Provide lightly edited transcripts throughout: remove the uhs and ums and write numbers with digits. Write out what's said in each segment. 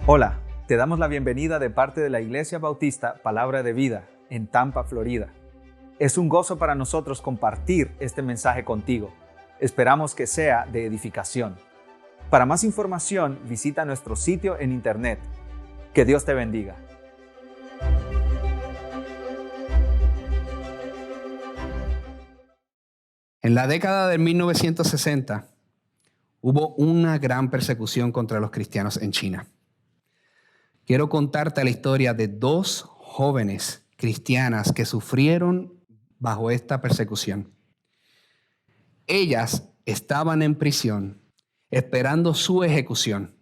Hola, te damos la bienvenida de parte de la Iglesia Bautista Palabra de Vida en Tampa, Florida. Es un gozo para nosotros compartir este mensaje contigo. Esperamos que sea de edificación. Para más información, visita nuestro sitio en internet. Que Dios te bendiga. En la década de 1960 hubo una gran persecución contra los cristianos en China. Quiero contarte la historia de dos jóvenes cristianas que sufrieron bajo esta persecución. Ellas estaban en prisión esperando su ejecución.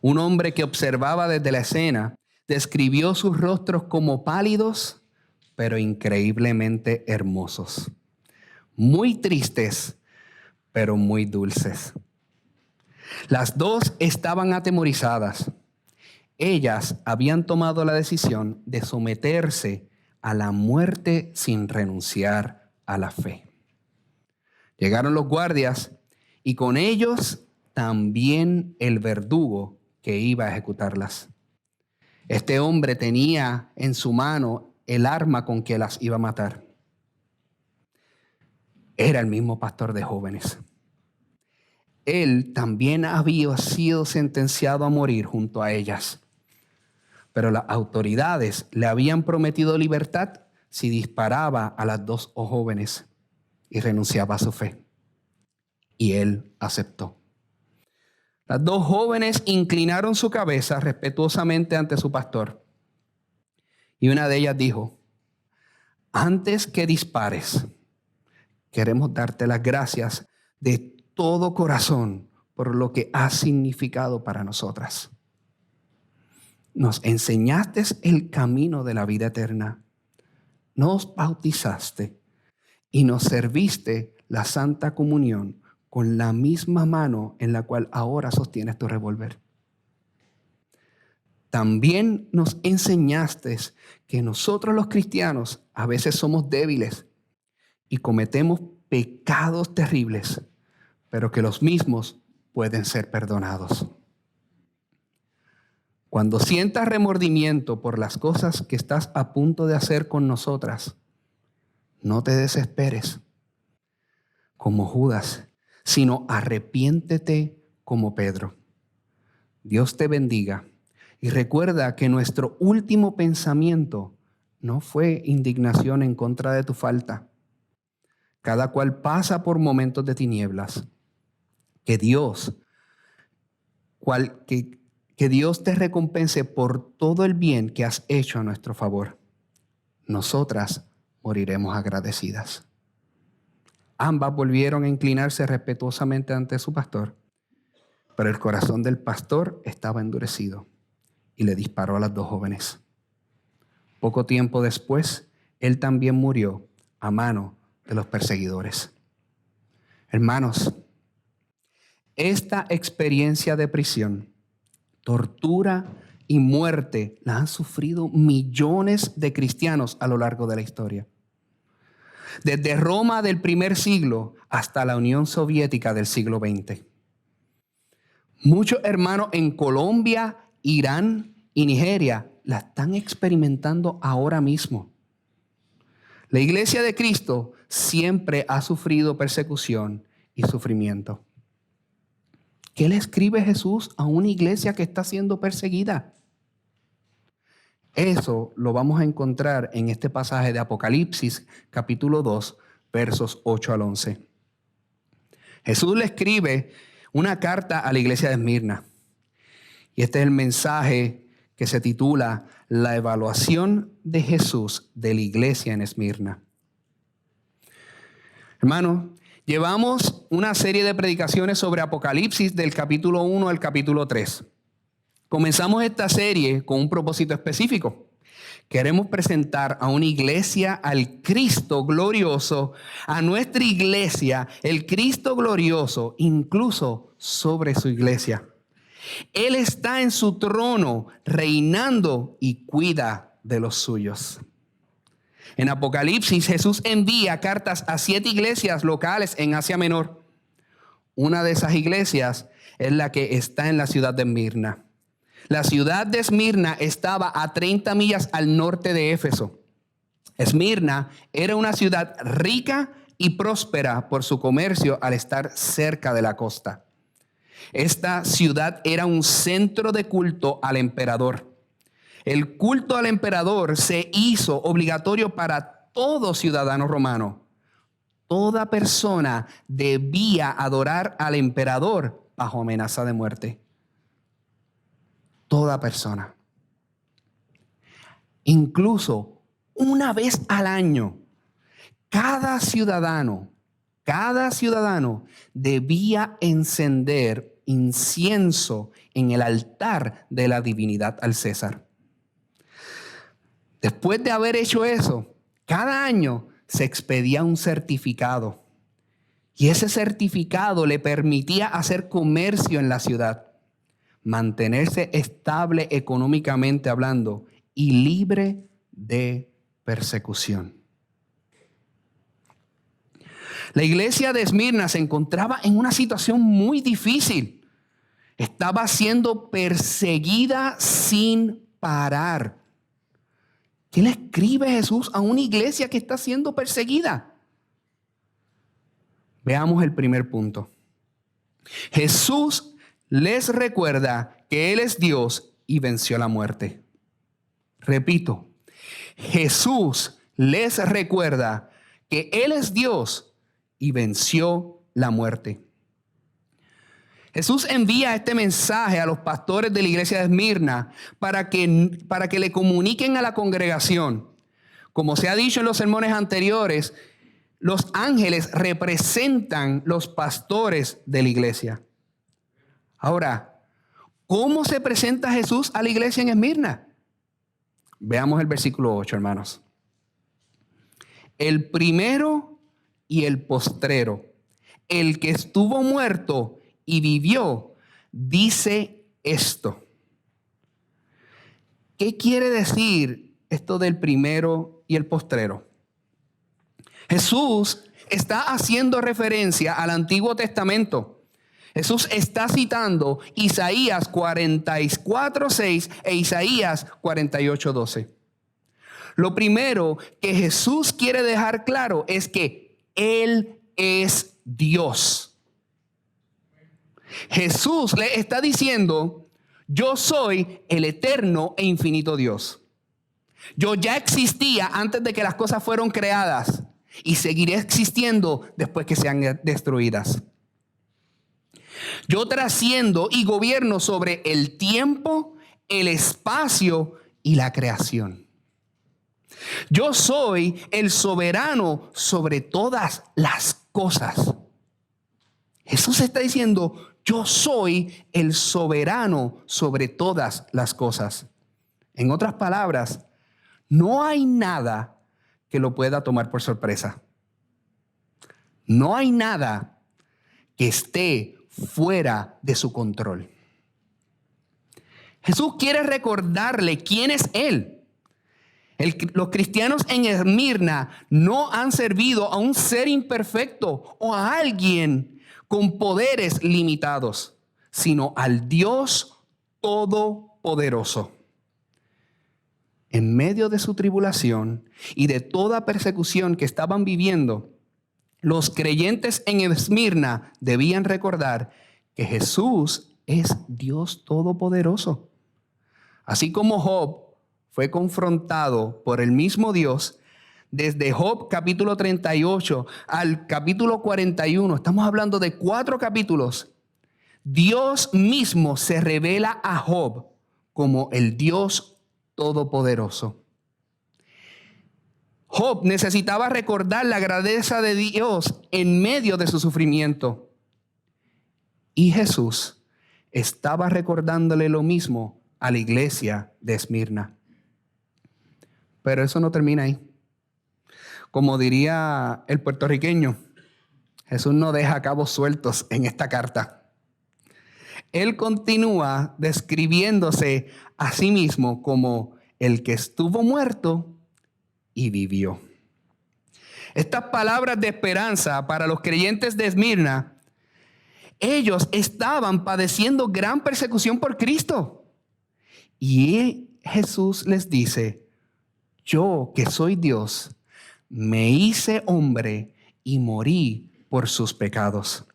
Un hombre que observaba desde la escena describió sus rostros como pálidos, pero increíblemente hermosos. Muy tristes, pero muy dulces. Las dos estaban atemorizadas. Ellas habían tomado la decisión de someterse a la muerte sin renunciar a la fe. Llegaron los guardias y con ellos también el verdugo que iba a ejecutarlas. Este hombre tenía en su mano el arma con que las iba a matar. Era el mismo pastor de jóvenes. Él también había sido sentenciado a morir junto a ellas. Pero las autoridades le habían prometido libertad si disparaba a las dos jóvenes y renunciaba a su fe. Y él aceptó. Las dos jóvenes inclinaron su cabeza respetuosamente ante su pastor. Y una de ellas dijo: antes que dispares, queremos darte las gracias de todo corazón por lo que has significado para nosotras. Nos enseñaste el camino de la vida eterna. Nos bautizaste y nos serviste la Santa Comunión con la misma mano en la cual ahora sostienes tu revólver. También nos enseñaste que nosotros los cristianos a veces somos débiles y cometemos pecados terribles, pero que los mismos pueden ser perdonados. Cuando sientas remordimiento por las cosas que estás a punto de hacer con nosotras, no te desesperes como Judas, sino arrepiéntete como Pedro. Dios te bendiga y recuerda que nuestro último pensamiento no fue indignación en contra de tu falta. Cada cual pasa por momentos de tinieblas. Que Dios te recompense por todo el bien que has hecho a nuestro favor. Nosotras moriremos agradecidas. Ambas volvieron a inclinarse respetuosamente ante su pastor, pero el corazón del pastor estaba endurecido y le disparó a las dos jóvenes. Poco tiempo después, él también murió a mano de los perseguidores. Hermanos, esta experiencia de prisión, tortura y muerte la han sufrido millones de cristianos a lo largo de la historia. Desde Roma del primer siglo hasta la Unión Soviética del siglo XX. Muchos hermanos en Colombia, Irán y Nigeria la están experimentando ahora mismo. La Iglesia de Cristo siempre ha sufrido persecución y sufrimiento. ¿Qué le escribe Jesús a una iglesia que está siendo perseguida? Eso lo vamos a encontrar en este pasaje de Apocalipsis, capítulo 2, versos 8 al 11. Jesús le escribe una carta a la iglesia de Esmirna. Y este es el mensaje que se titula La evaluación de Jesús de la iglesia en Esmirna. Hermanos, llevamos una serie de predicaciones sobre Apocalipsis del capítulo 1 al capítulo 3. Comenzamos esta serie con un propósito específico. Queremos presentar a una iglesia al Cristo glorioso, a nuestra iglesia, el Cristo glorioso, incluso sobre su iglesia. Él está en su trono, reinando y cuida de los suyos. En Apocalipsis, Jesús envía cartas a 7 iglesias locales en Asia Menor. Una de esas iglesias es la que está en la ciudad de Esmirna. La ciudad de Esmirna estaba a 30 millas al norte de Éfeso. Esmirna era una ciudad rica y próspera por su comercio al estar cerca de la costa. Esta ciudad era un centro de culto al emperador. El culto al emperador se hizo obligatorio para todo ciudadano romano. Toda persona debía adorar al emperador bajo amenaza de muerte. Toda persona. Incluso una vez al año, cada ciudadano debía encender incienso en el altar de la divinidad al César. Después de haber hecho eso, cada año se expedía un certificado. Y ese certificado le permitía hacer comercio en la ciudad, mantenerse estable económicamente hablando y libre de persecución. La iglesia de Esmirna se encontraba en una situación muy difícil. Estaba siendo perseguida sin parar. ¿Qué le escribe Jesús a una iglesia que está siendo perseguida? Veamos el primer punto. Jesús les recuerda que Él es Dios y venció la muerte. Repito, Jesús les recuerda que Él es Dios y venció la muerte. Jesús envía este mensaje a los pastores de la iglesia de Esmirna para que le comuniquen a la congregación. Como se ha dicho en los sermones anteriores, los ángeles representan los pastores de la iglesia. Ahora, ¿cómo se presenta Jesús a la iglesia en Esmirna? Veamos el versículo 8, hermanos. El primero y el postrero, el que estuvo muerto y vivió, dice esto. ¿Qué quiere decir esto del primero y el postrero? Jesús está haciendo referencia al Antiguo Testamento. Jesús está citando Isaías 44:6 e Isaías 48:12. Lo primero que Jesús quiere dejar claro es que Él es Dios. Jesús le está diciendo, yo soy el eterno e infinito Dios. Yo ya existía antes de que las cosas fueron creadas y seguiré existiendo después que sean destruidas. Yo trasciendo y gobierno sobre el tiempo, el espacio y la creación. Yo soy el soberano sobre todas las cosas. Jesús está diciendo, yo soy el soberano sobre todas las cosas. En otras palabras, no hay nada que lo pueda tomar por sorpresa. No hay nada que esté fuera de su control. Jesús quiere recordarle quién es Él. Los cristianos en Esmirna no han servido a un ser imperfecto o a alguien con poderes limitados, sino al Dios Todopoderoso. En medio de su tribulación y de toda persecución que estaban viviendo, los creyentes en Esmirna debían recordar que Jesús es Dios Todopoderoso. Así como Job fue confrontado por el mismo Dios, desde Job capítulo 38 al capítulo 41, estamos hablando de 4 capítulos, Dios mismo se revela a Job como el Dios Todopoderoso. Job necesitaba recordar la grandeza de Dios en medio de su sufrimiento. Y Jesús estaba recordándole lo mismo a la iglesia de Esmirna. Pero eso no termina ahí. Como diría el puertorriqueño, Jesús no deja cabos sueltos en esta carta. Él continúa describiéndose a sí mismo como el que estuvo muerto y vivió. Estas palabras de esperanza para los creyentes de Esmirna, ellos estaban padeciendo gran persecución por Cristo. Y Jesús les dice, yo que soy Dios, me hice hombre y morí por sus pecados.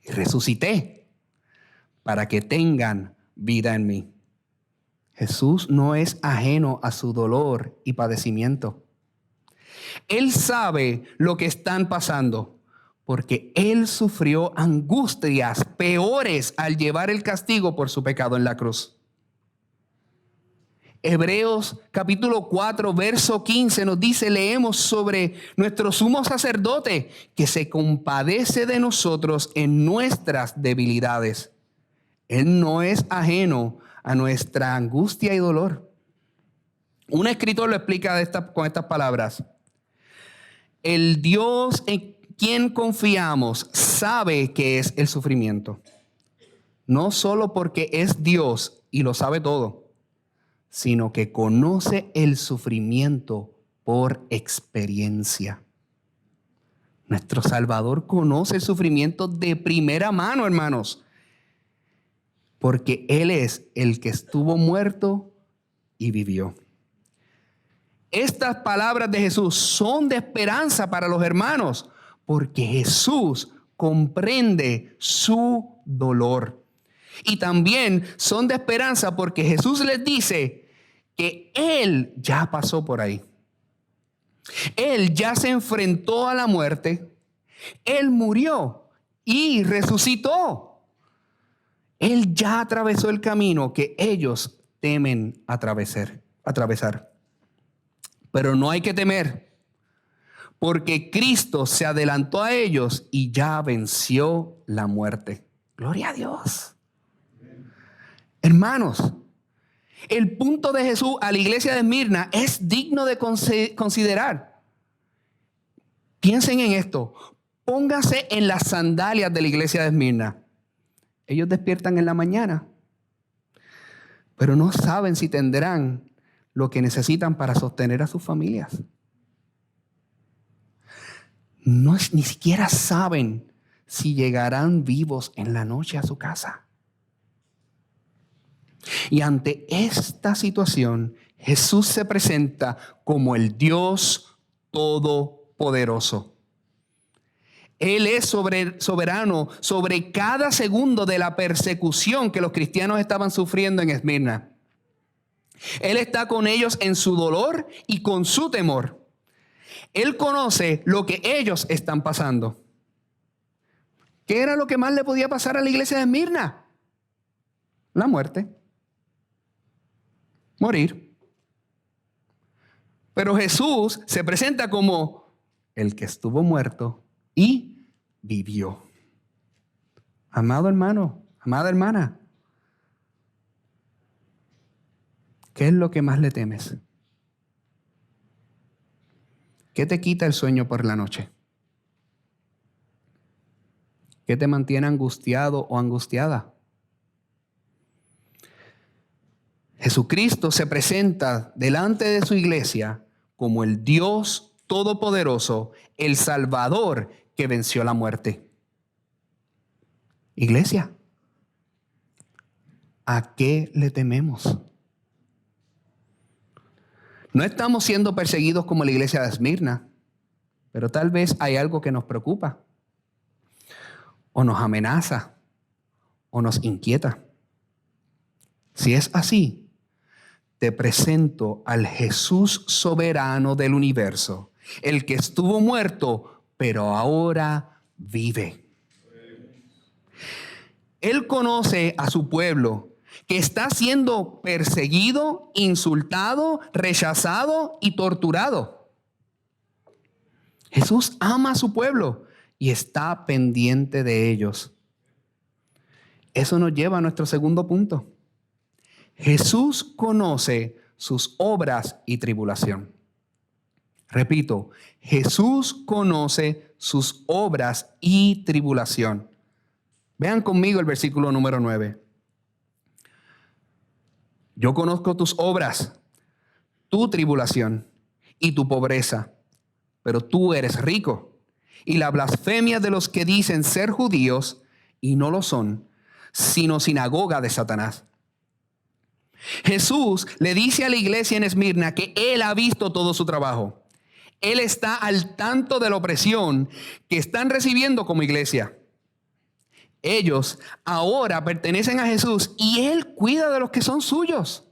Y resucité para que tengan vida en mí. Jesús no es ajeno a su dolor y padecimiento. Él sabe lo que están pasando, porque Él sufrió angustias peores al llevar el castigo por su pecado en la cruz. Hebreos capítulo 4, verso 15 nos dice, leemos sobre nuestro sumo sacerdote que se compadece de nosotros en nuestras debilidades. Él no es ajeno a nuestra angustia y dolor. Un escritor lo explica con estas palabras. El Dios en quien confiamos sabe qué es el sufrimiento. No solo porque es Dios y lo sabe todo, sino que conoce el sufrimiento por experiencia. Nuestro Salvador conoce el sufrimiento de primera mano, hermanos, porque Él es el que estuvo muerto y vivió. Estas palabras de Jesús son de esperanza para los hermanos, porque Jesús comprende su dolor. Y también son de esperanza porque Jesús les dice que Él ya pasó por ahí. Él ya se enfrentó a la muerte. Él murió y resucitó. Él ya atravesó el camino que ellos temen atravesar. Pero no hay que temer, porque Cristo se adelantó a ellos y ya venció la muerte. Gloria a Dios. Hermanos, el punto de Jesús a la iglesia de Esmirna es digno de considerar. Piensen en esto. Pónganse en las sandalias de la iglesia de Esmirna. Ellos despiertan en la mañana, pero no saben si tendrán lo que necesitan para sostener a sus familias. Ni siquiera saben si llegarán vivos en la noche a su casa. Y ante esta situación, Jesús se presenta como el Dios Todopoderoso. Él es soberano sobre cada segundo de la persecución que los cristianos estaban sufriendo en Esmirna. Él está con ellos en su dolor y con su temor. Él conoce lo que ellos están pasando. ¿Qué era lo que más le podía pasar a la iglesia de Esmirna? La muerte. Morir. Pero Jesús se presenta como el que estuvo muerto y vivió. Amado hermano, amada hermana, ¿qué es lo que más le temes? ¿Qué te quita el sueño por la noche? ¿Qué te mantiene angustiado o angustiada? Jesucristo se presenta delante de su iglesia como el Dios Todopoderoso, el Salvador que venció la muerte. Iglesia, ¿a qué le tememos? No estamos siendo perseguidos como la iglesia de Esmirna, pero tal vez hay algo que nos preocupa, o nos amenaza, o nos inquieta. Si es así, te presento al Jesús soberano del universo, el que estuvo muerto, pero ahora vive. Él conoce a su pueblo, que está siendo perseguido, insultado, rechazado y torturado. Jesús ama a su pueblo y está pendiente de ellos. Eso nos lleva a nuestro segundo punto. Jesús conoce sus obras y tribulación. Repito, Jesús conoce sus obras y tribulación. Vean conmigo el versículo número 9. Yo conozco tus obras, tu tribulación y tu pobreza, pero tú eres rico. Y la blasfemia de los que dicen ser judíos y no lo son, sino sinagoga de Satanás. Jesús le dice a la iglesia en Esmirna que Él ha visto todo su trabajo. Él está al tanto de la opresión que están recibiendo como iglesia. Ellos ahora pertenecen a Jesús y Él cuida de los que son suyos.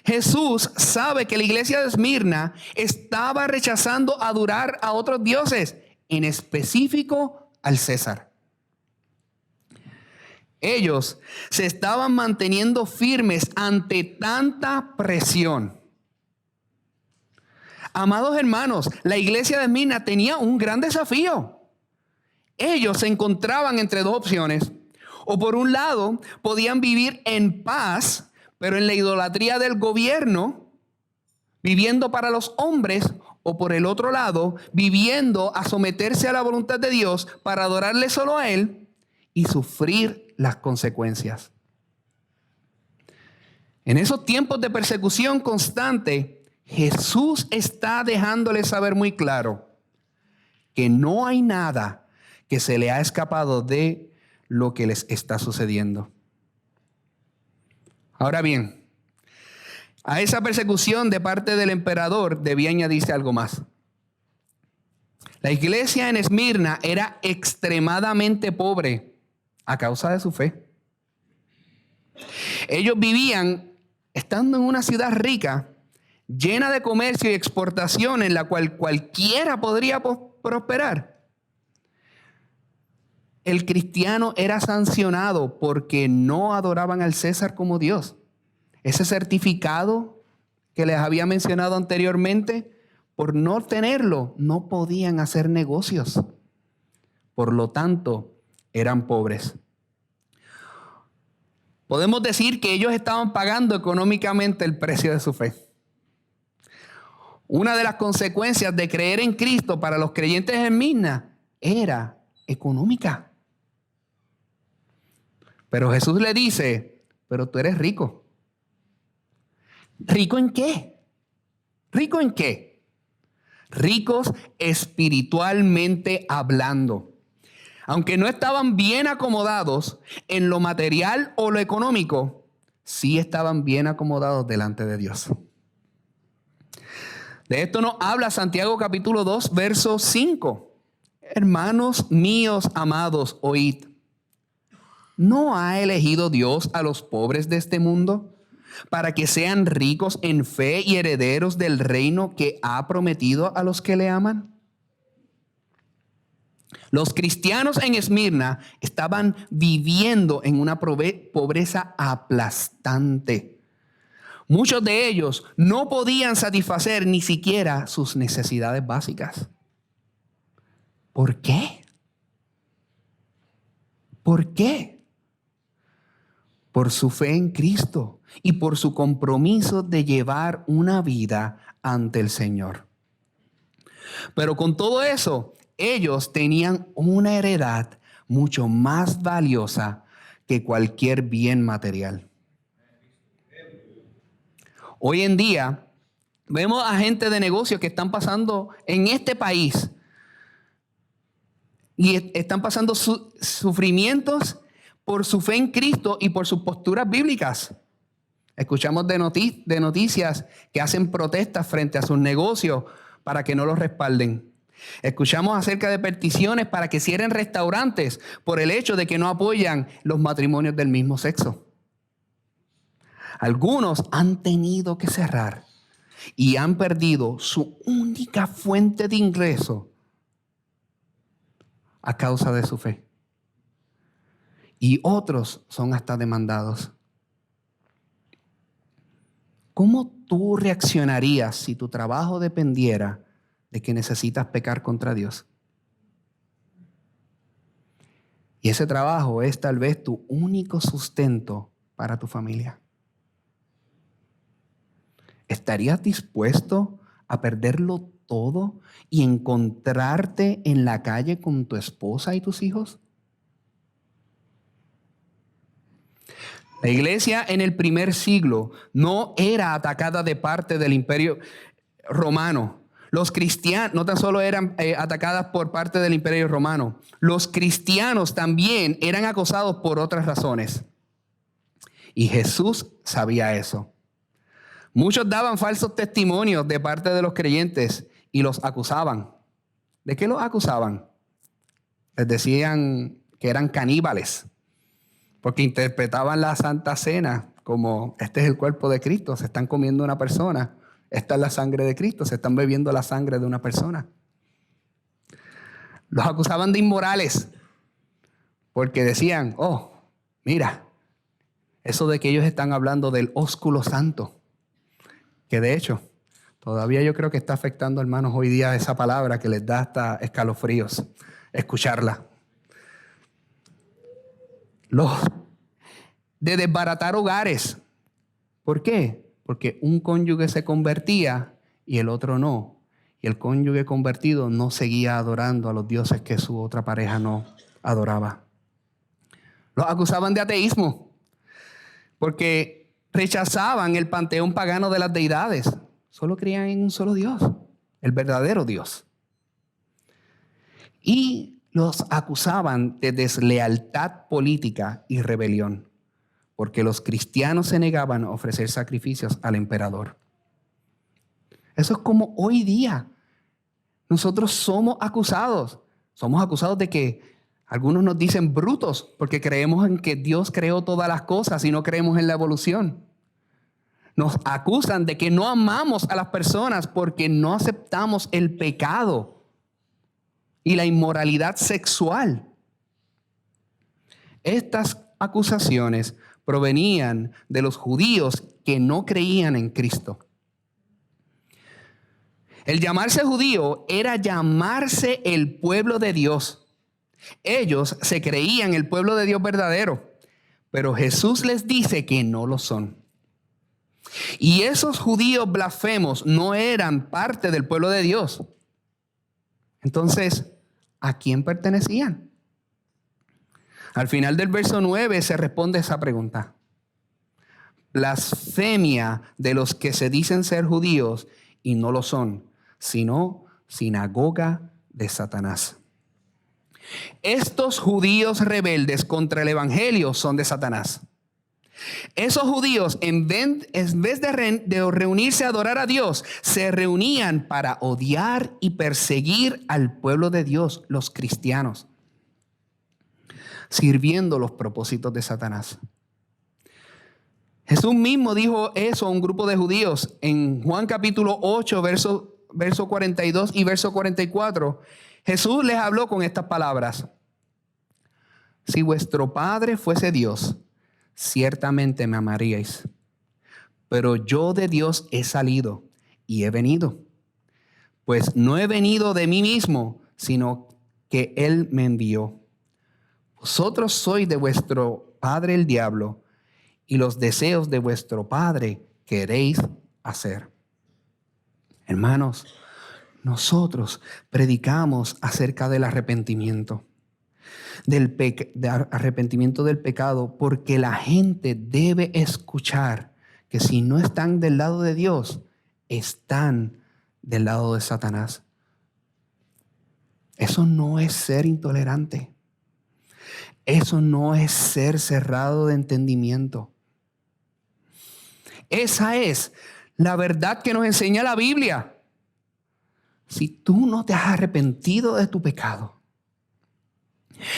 Jesús sabe que la iglesia de Esmirna estaba rechazando adorar a otros dioses, en específico al César. Ellos se estaban manteniendo firmes ante tanta presión. Amados hermanos, la iglesia de Esmirna tenía un gran desafío. Ellos se encontraban entre dos opciones. O por un lado, podían vivir en paz, pero en la idolatría del gobierno, viviendo para los hombres, o por el otro lado, viviendo a someterse a la voluntad de Dios para adorarle solo a Él y sufrir las consecuencias. En esos tiempos de persecución constante, Jesús está dejándoles saber muy claro que no hay nada que se le ha escapado de lo que les está sucediendo. Ahora bien, a esa persecución de parte del emperador debía añadirse algo más. La iglesia en Esmirna era extremadamente pobre a causa de su fe. Ellos vivían estando en una ciudad rica, llena de comercio y exportación, en la cual cualquiera podría prosperar. El cristiano era sancionado porque no adoraban al César como Dios. Ese certificado que les había mencionado anteriormente, por no tenerlo, no podían hacer negocios. Por lo tanto, eran pobres. Podemos decir que ellos estaban pagando económicamente el precio de su fe. Una de las consecuencias de creer en Cristo para los creyentes en Esmirna era económica. Pero Jesús le dice, pero tú eres rico. ¿Rico en qué? ¿Rico en qué? Ricos espiritualmente hablando. Aunque no estaban bien acomodados en lo material o lo económico, sí estaban bien acomodados delante de Dios. De esto nos habla Santiago capítulo 2, verso 5. Hermanos míos amados, oíd. ¿No ha elegido Dios a los pobres de este mundo para que sean ricos en fe y herederos del reino que ha prometido a los que le aman? Los cristianos en Esmirna estaban viviendo en una pobreza aplastante. Muchos de ellos no podían satisfacer ni siquiera sus necesidades básicas. ¿Por qué? ¿Por qué? Por su fe en Cristo y por su compromiso de llevar una vida ante el Señor. Pero con todo eso, ellos tenían una heredad mucho más valiosa que cualquier bien material. Hoy en día vemos a gente de negocios que están pasando en este país y están pasando sufrimientos por su fe en Cristo y por sus posturas bíblicas. Escuchamos de noticias que hacen protestas frente a sus negocios para que no los respalden. Escuchamos acerca de peticiones para que cierren restaurantes por el hecho de que no apoyan los matrimonios del mismo sexo. Algunos han tenido que cerrar y han perdido su única fuente de ingreso a causa de su fe. Y otros son hasta demandados. ¿Cómo tú reaccionarías si tu trabajo dependiera de que necesitas pecar contra Dios? Y ese trabajo es tal vez tu único sustento para tu familia. ¿Estarías dispuesto a perderlo todo y encontrarte en la calle con tu esposa y tus hijos? La iglesia en el primer siglo no era atacada de parte del imperio romano. Los cristianos no tan solo eran atacadas por parte del imperio romano, los cristianos también eran acosados por otras razones. Y Jesús sabía eso. Muchos daban falsos testimonios de parte de los creyentes y los acusaban. ¿De qué los acusaban? Les decían que eran caníbales, porque interpretaban la Santa Cena como este es el cuerpo de Cristo, se están comiendo una persona, esta es la sangre de Cristo, se están bebiendo la sangre de una persona. Los acusaban de inmorales, porque decían, oh, mira, eso de que ellos están hablando del ósculo santo, que de hecho, todavía yo creo que está afectando, hermanos, hoy día esa palabra que les da hasta escalofríos escucharla. Los de desbaratar hogares. ¿Por qué? Porque un cónyuge se convertía y el otro no. Y el cónyuge convertido no seguía adorando a los dioses que su otra pareja no adoraba. Los acusaban de ateísmo porque rechazaban el panteón pagano de las deidades. Solo creían en un solo Dios, el verdadero Dios. Y los acusaban de deslealtad política y rebelión, porque los cristianos se negaban a ofrecer sacrificios al emperador. Eso es como hoy día. Nosotros somos acusados. Somos acusados de que algunos nos dicen brutos porque creemos en que Dios creó todas las cosas y no creemos en la evolución. Nos acusan de que no amamos a las personas porque no aceptamos el pecado y la inmoralidad sexual. Estas acusaciones provenían de los judíos que no creían en Cristo. El llamarse judío era llamarse el pueblo de Dios. Ellos se creían el pueblo de Dios verdadero, pero Jesús les dice que no lo son. Y esos judíos blasfemos no eran parte del pueblo de Dios. Entonces, ¿a quién pertenecían? Al final del verso 9 se responde esa pregunta. Blasfemia de los que se dicen ser judíos y no lo son, sino sinagoga de Satanás. Estos judíos rebeldes contra el evangelio son de Satanás. Esos judíos, en vez de reunirse a adorar a Dios, se reunían para odiar y perseguir al pueblo de Dios, los cristianos, sirviendo los propósitos de Satanás. Jesús mismo dijo eso a un grupo de judíos en Juan capítulo 8, verso 42 y verso 44. Jesús les habló con estas palabras. Si vuestro Padre fuese Dios, ciertamente me amaríais. Pero yo de Dios he salido y he venido. Pues no he venido de mí mismo, sino que Él me envió. Vosotros sois de vuestro padre el diablo, y los deseos de vuestro padre queréis hacer. Hermanos, nosotros predicamos acerca del arrepentimiento. Del arrepentimiento del pecado, porque la gente debe escuchar que si no están del lado de Dios, están del lado de Satanás. Eso no es ser intolerante. Eso no es ser cerrado de entendimiento. Esa es la verdad que nos enseña la Biblia. Si tú no te has arrepentido de tu pecado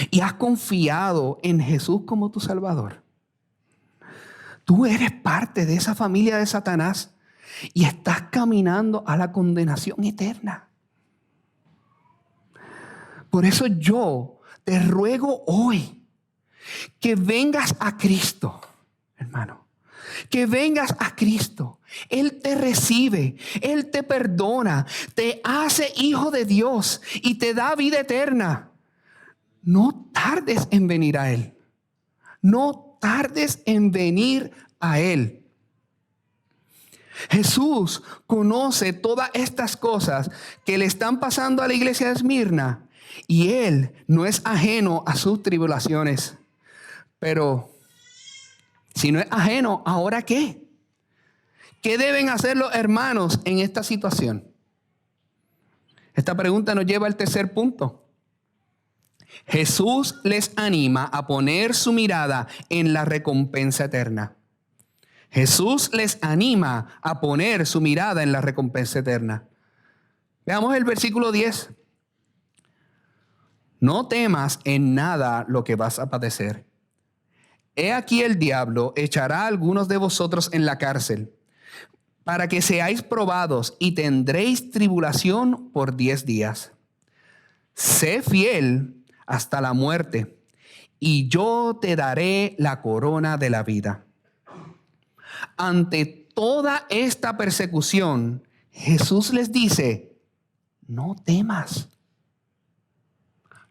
y has confiado en Jesús como tu Salvador, tú eres parte de esa familia de Satanás y estás caminando a la condenación eterna. Por eso yo te ruego hoy que vengas a Cristo, hermano. Que vengas a Cristo. Él te recibe, Él te perdona, te hace hijo de Dios y te da vida eterna. No tardes en venir a Él. No tardes en venir a Él. Jesús conoce todas estas cosas que le están pasando a la iglesia de Esmirna y Él no es ajeno a sus tribulaciones. Pero si no es ajeno, ¿ahora qué? ¿Qué deben hacer los hermanos en esta situación? Esta pregunta nos lleva al tercer punto. Jesús les anima a poner su mirada en la recompensa eterna. Jesús les anima a poner su mirada en la recompensa eterna. Veamos el versículo 10. No temas en nada lo que vas a padecer. He aquí el diablo echará a algunos de vosotros en la cárcel, para que seáis probados y tendréis tribulación por 10 días. Sé fiel hasta la muerte, y yo te daré la corona de la vida. Ante toda esta persecución, Jesús les dice, no temas.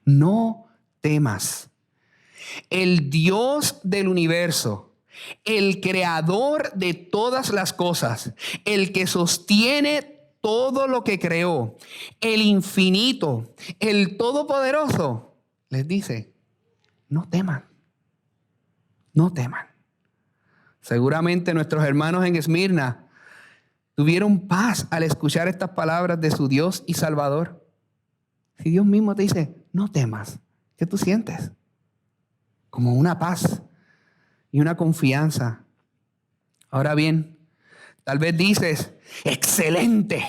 No temas. El Dios del universo, el creador de todas las cosas, el que sostiene todo lo que creó, el infinito, el todopoderoso, les dice, no teman, no teman. Seguramente nuestros hermanos en Esmirna tuvieron paz al escuchar estas palabras de su Dios y Salvador. Si Dios mismo te dice, no temas, ¿qué tú sientes? Como una paz y una confianza. Ahora bien, tal vez dices, excelente.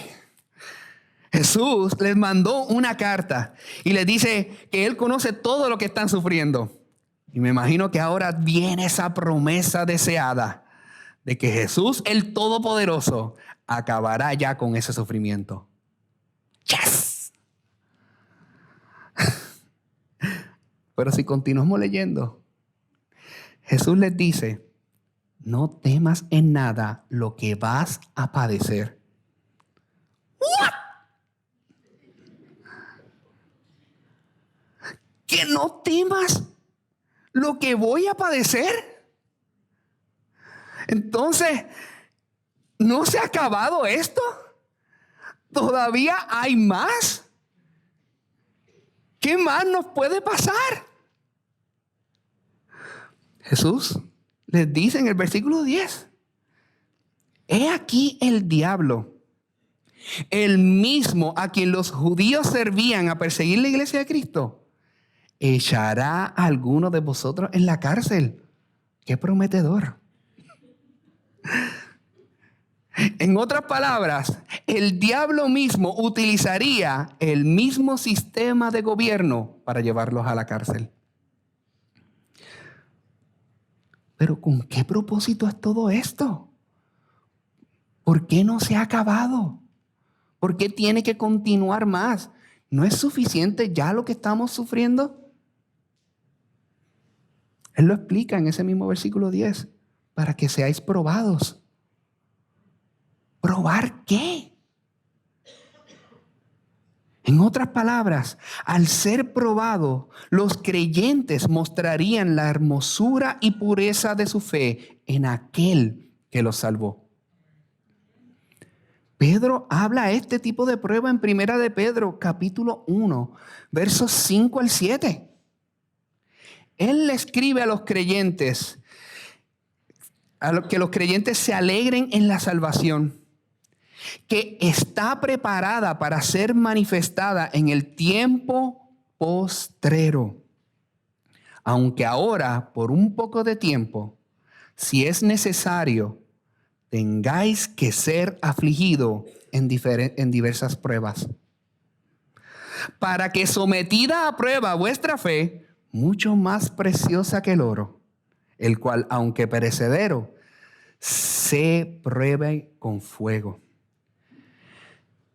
Jesús les mandó una carta y les dice que Él conoce todo lo que están sufriendo. Y me imagino que ahora viene esa promesa deseada de que Jesús, el Todopoderoso, acabará ya con ese sufrimiento. ¡Yes! Pero si continuamos leyendo, Jesús les dice, no temas en nada lo que vas a padecer. ¿What? ¿Que no temas lo que voy a padecer? Entonces, ¿no se ha acabado esto? ¿Todavía hay más? ¿Qué más nos puede pasar? Jesús les dice en el versículo 10, he aquí el diablo, el mismo a quien los judíos servían a perseguir la iglesia de Cristo, echará a alguno de vosotros en la cárcel. ¡Qué prometedor! En otras palabras, el diablo mismo utilizaría el mismo sistema de gobierno para llevarlos a la cárcel. Pero ¿con qué propósito es todo esto? ¿Por qué no se ha acabado? ¿Por qué tiene que continuar más? ¿No es suficiente ya lo que estamos sufriendo? Él lo explica en ese mismo versículo 10, para que seáis probados. ¿Probar qué? En otras palabras, al ser probado, los creyentes mostrarían la hermosura y pureza de su fe en aquel que los salvó. Pedro habla este tipo de prueba en 1 de Pedro, capítulo 1, versos 5 al 7. Él le escribe a los creyentes, que los creyentes se alegren en la salvación, que está preparada para ser manifestada en el tiempo postrero. Aunque ahora, por un poco de tiempo, si es necesario, tengáis que ser afligido en diversas pruebas, para que sometida a prueba vuestra fe, mucho más preciosa que el oro, el cual, aunque perecedero, se pruebe con fuego,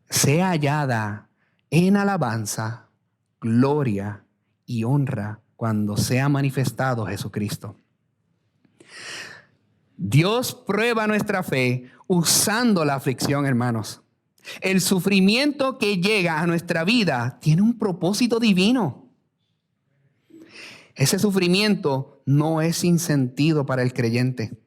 sea hallada en alabanza, gloria y honra cuando sea manifestado Jesucristo. Dios prueba nuestra fe usando la aflicción, hermanos. El sufrimiento que llega a nuestra vida tiene un propósito divino. Ese sufrimiento no es sin sentido para el creyente.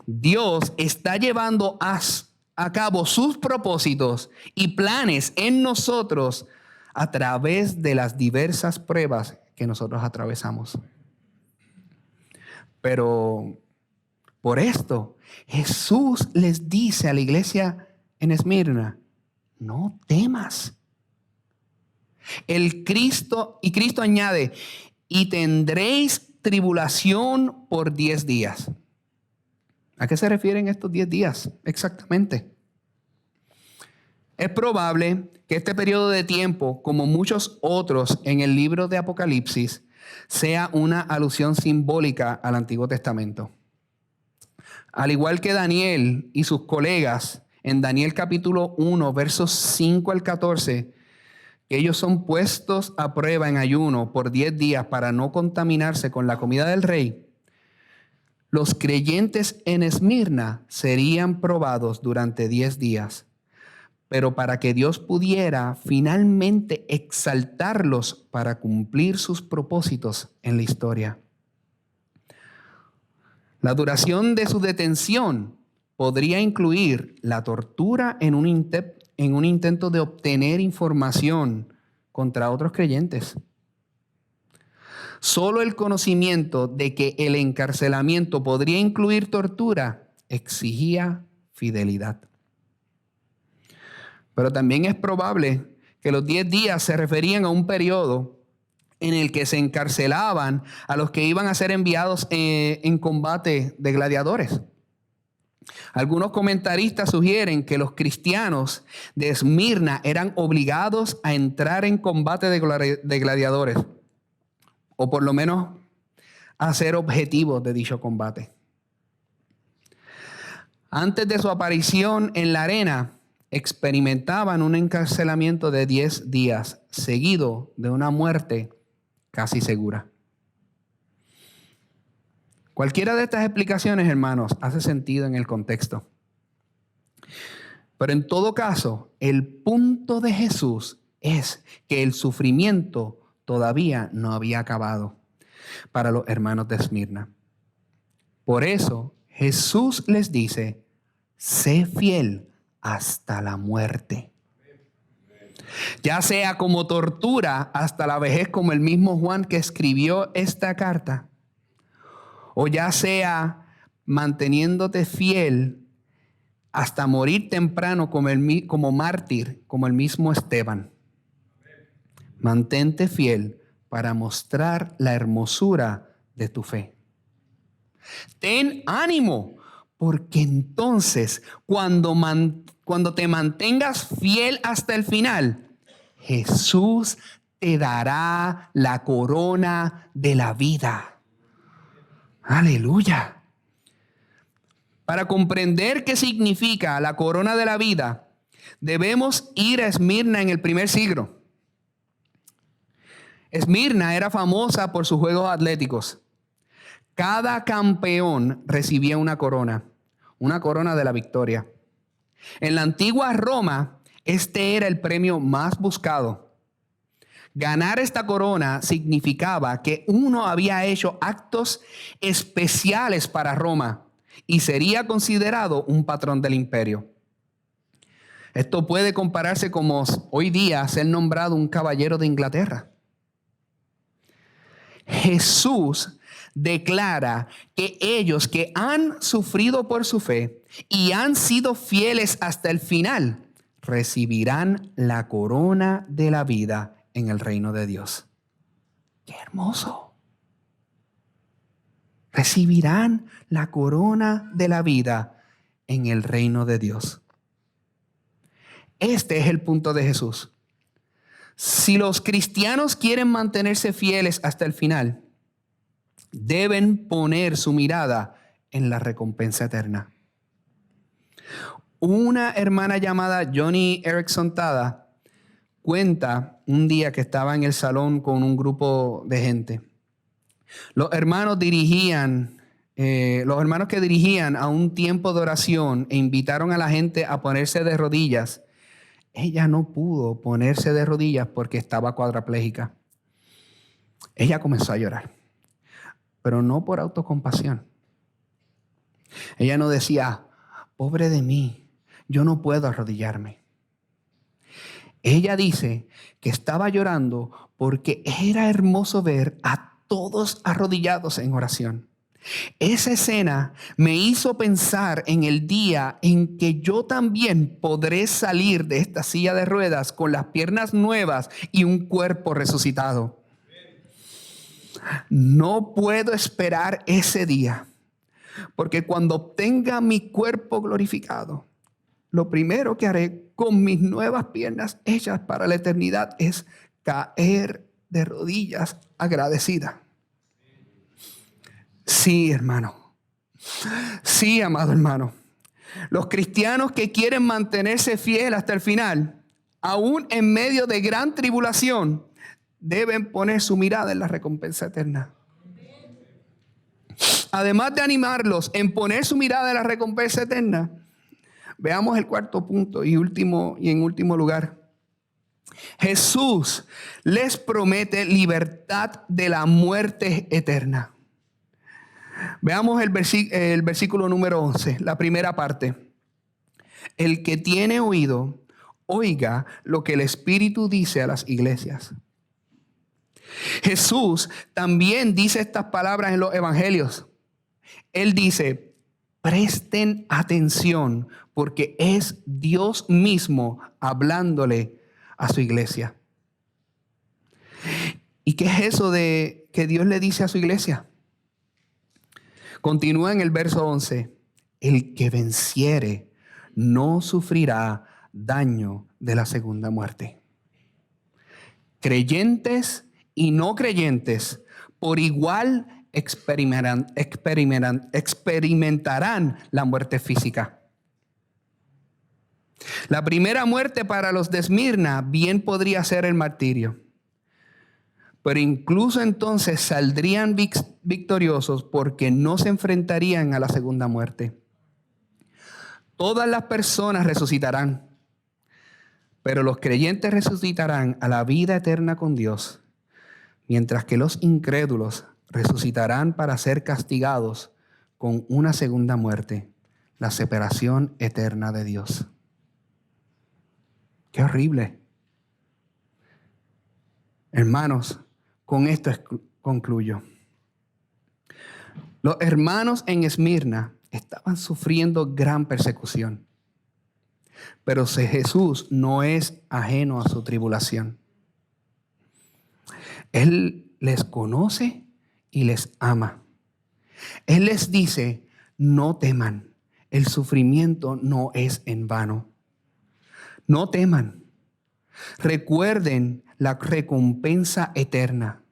Dios está llevando a cabo sus propósitos y planes en nosotros a través de las diversas pruebas que nosotros atravesamos. Pero por esto, Jesús les dice a la iglesia en Esmirna, no temas. Cristo añade, y tendréis tribulación por 10 días. ¿A qué se refieren estos 10 días exactamente? Es probable que este periodo de tiempo, como muchos otros en el libro de Apocalipsis, sea una alusión simbólica al Antiguo Testamento. Al igual que Daniel y sus colegas, en Daniel capítulo 1, versos 5 al 14, que ellos son puestos a prueba en ayuno por 10 días para no contaminarse con la comida del rey, los creyentes en Esmirna serían probados durante 10 días, pero para que Dios pudiera finalmente exaltarlos para cumplir sus propósitos en la historia. La duración de su detención podría incluir la tortura en un intento de obtener información contra otros creyentes. Solo el conocimiento de que el encarcelamiento podría incluir tortura exigía fidelidad. Pero también es probable que los 10 días se referían a un periodo en el que se encarcelaban a los que iban a ser enviados en combate de gladiadores. Algunos comentaristas sugieren que los cristianos de Esmirna eran obligados a entrar en combate de gladiadores, o por lo menos a ser objetivos de dicho combate. Antes de su aparición en la arena, experimentaban un encarcelamiento de 10 días, seguido de una muerte casi segura. Cualquiera de estas explicaciones, hermanos, hace sentido en el contexto. Pero en todo caso, el punto de Jesús es que el sufrimiento todavía no había acabado para los hermanos de Esmirna. Por eso Jesús les dice: sé fiel hasta la muerte. Ya sea como tortura hasta la vejez, como el mismo Juan que escribió esta carta, o ya sea manteniéndote fiel hasta morir temprano como mártir, como el mismo Esteban. Mantente fiel para mostrar la hermosura de tu fe. Ten ánimo, porque entonces cuando te mantengas fiel hasta el final, Jesús te dará la corona de la vida. Aleluya. Para comprender qué significa la corona de la vida, debemos ir a Esmirna en el primer siglo. Esmirna era famosa por sus juegos atléticos. Cada campeón recibía una corona de la victoria. En la antigua Roma, este era el premio más buscado. Ganar esta corona significaba que uno había hecho actos especiales para Roma y sería considerado un patrón del imperio. Esto puede compararse como hoy día ser nombrado un caballero de Inglaterra. Jesús declara que ellos que han sufrido por su fe y han sido fieles hasta el final recibirán la corona de la vida en el reino de Dios. ¡Qué hermoso! Recibirán la corona de la vida en el reino de Dios. Este es el punto de Jesús. Si los cristianos quieren mantenerse fieles hasta el final, deben poner su mirada en la recompensa eterna. Una hermana llamada Joni Eareckson Tada cuenta un día que estaba en el salón con un grupo de gente. Los hermanos que dirigían a un tiempo de oración e invitaron a la gente a ponerse de rodillas. Ella no pudo ponerse de rodillas porque estaba cuadraplégica. Ella comenzó a llorar, pero no por autocompasión. Ella no decía: pobre de mí, yo no puedo arrodillarme. Ella dice que estaba llorando porque era hermoso ver a todos arrodillados en oración. Esa escena me hizo pensar en el día en que yo también podré salir de esta silla de ruedas con las piernas nuevas y un cuerpo resucitado. No puedo esperar ese día, porque cuando obtenga mi cuerpo glorificado, lo primero que haré con mis nuevas piernas hechas para la eternidad es caer de rodillas agradecida. Sí, hermano. Sí, amado hermano. Los cristianos que quieren mantenerse fieles hasta el final, aún en medio de gran tribulación, deben poner su mirada en la recompensa eterna. Además de animarlos en poner su mirada en la recompensa eterna, veamos el cuarto punto y en último lugar. Jesús les promete libertad de la muerte eterna. Veamos el versículo número 11, la primera parte. El que tiene oído, oiga lo que el Espíritu dice a las iglesias. Jesús también dice estas palabras en los evangelios. Él dice, presten atención porque es Dios mismo hablándole a su iglesia. ¿Y qué es eso de que Dios le dice a su iglesia? Continúa en el verso 11. El que venciere no sufrirá daño de la segunda muerte. Creyentes y no creyentes por igual experimentarán la muerte física. La primera muerte para los de Esmirna bien podría ser el martirio. Pero incluso entonces saldrían victoriosos porque no se enfrentarían a la segunda muerte. Todas las personas resucitarán, pero los creyentes resucitarán a la vida eterna con Dios, mientras que los incrédulos resucitarán para ser castigados con una segunda muerte, la separación eterna de Dios. ¡Qué horrible! Hermanos, con esto concluyo. Los hermanos en Esmirna estaban sufriendo gran persecución, pero Jesús no es ajeno a su tribulación. Él les conoce y les ama. Él les dice, no teman, el sufrimiento no es en vano. No teman. Recuerden la recompensa eterna.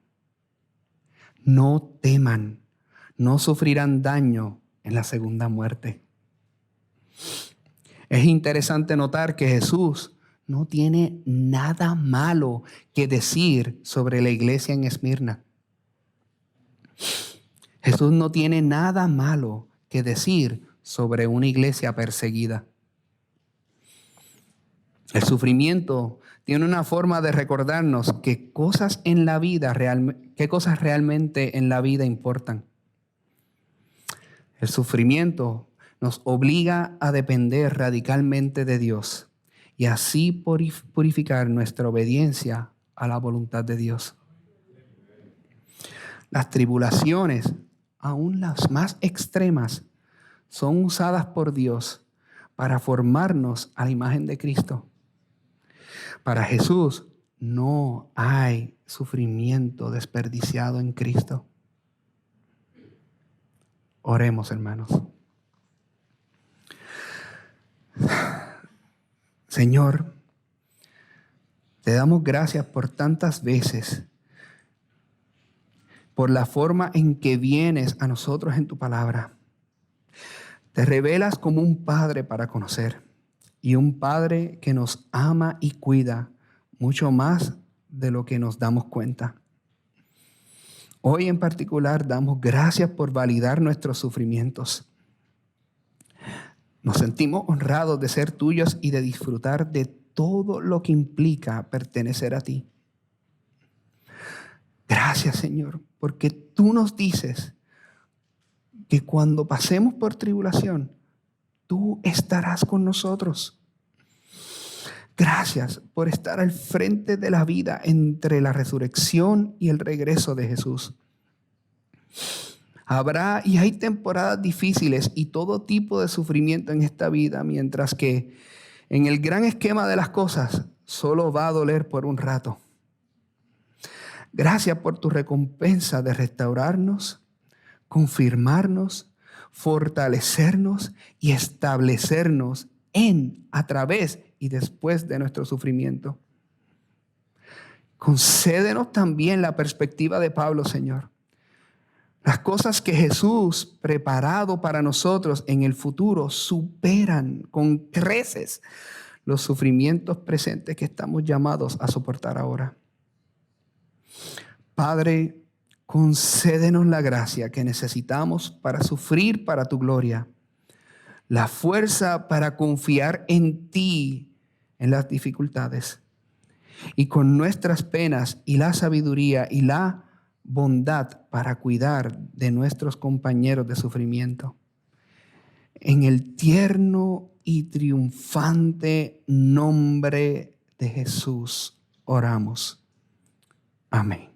No teman, no sufrirán daño en la segunda muerte. Es interesante notar que Jesús no tiene nada malo que decir sobre la iglesia en Esmirna. Jesús no tiene nada malo que decir sobre una iglesia perseguida. El sufrimiento tiene una forma de recordarnos qué cosas realmente en la vida importan. El sufrimiento nos obliga a depender radicalmente de Dios y así purificar nuestra obediencia a la voluntad de Dios. Las tribulaciones, aún las más extremas, son usadas por Dios para formarnos a la imagen de Cristo. Para Jesús no hay sufrimiento desperdiciado en Cristo. Oremos, hermanos. Señor, te damos gracias por tantas veces, por la forma en que vienes a nosotros en tu palabra. Te revelas como un padre para conocer y un padre que nos ama y cuida mucho más de lo que nos damos cuenta. Hoy en particular damos gracias por validar nuestros sufrimientos. Nos sentimos honrados de ser tuyos y de disfrutar de todo lo que implica pertenecer a ti. Gracias, Señor, porque tú nos dices que cuando pasemos por tribulación, tú estarás con nosotros. Gracias por estar al frente de la vida entre la resurrección y el regreso de Jesús. Habrá y hay temporadas difíciles y todo tipo de sufrimiento en esta vida, mientras que en el gran esquema de las cosas solo va a doler por un rato. Gracias por tu recompensa de restaurarnos, confirmarnos, fortalecernos y establecernos en, a través y después de nuestro sufrimiento. Concédenos también la perspectiva de Pablo, Señor. Las cosas que Jesús preparado para nosotros en el futuro superan con creces los sufrimientos presentes que estamos llamados a soportar ahora. Padre, concédenos la gracia que necesitamos para sufrir para tu gloria, la fuerza para confiar en ti en las dificultades y con nuestras penas y la sabiduría y la bondad para cuidar de nuestros compañeros de sufrimiento. En el tierno y triunfante nombre de Jesús oramos. Amén.